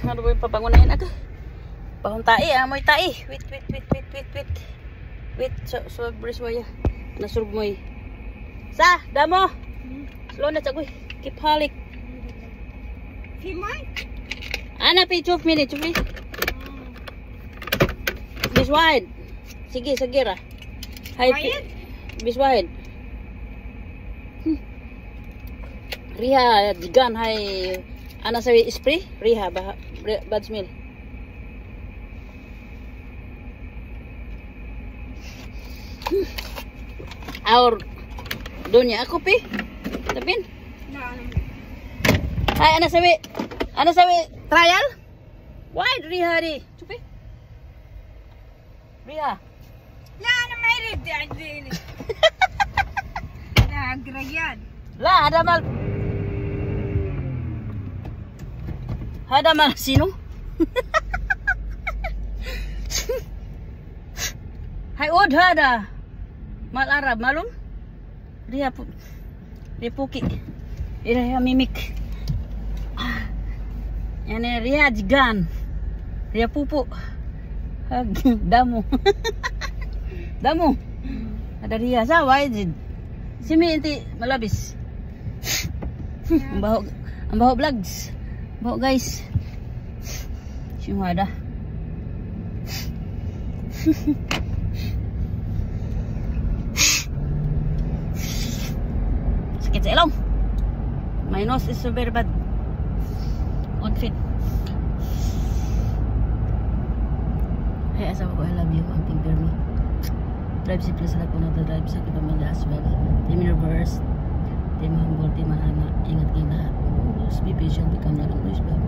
Ano ba yung papangunahin ako? Pahong tae, amoy tae. Wait. Wait, so bris mo ya. Nasurog mo eh. Sa, damo. Slow na cagoy. Keep halik. Kimay? Ana, pi, chuf minute, chufi. Bis wahid. Sige, sagira. Wahid? Bis wahid. Riha, jigan, hay. Ana sabi spray? Riha, bad smell. Aur dunia aku pi. Tapin. Hai ana sabi trial. Why Riha di? Cupi. Riha. لا انا ما يريد يعجبني. لا قريان. لا هذا مال sino? Hai od hada. Mal Arab malum? Riha Puki. Riha mimik. Yani Riha jigan. Riha pupu. Damu. Damu. Ada Riha sawa ijid. Simi inti malabis. Ang baho vlogs. Baho guys. Sino ada? Sakit sa ilong. My nose is so very bad. Unfit. Hey, asawa ko, I love you. Ang ping me. Drive si plus anak ko na drive sa kapamilya as well. Team reverse. Team humble. Team mahal. Ingat kayo lahat. Be patient. Become not always love.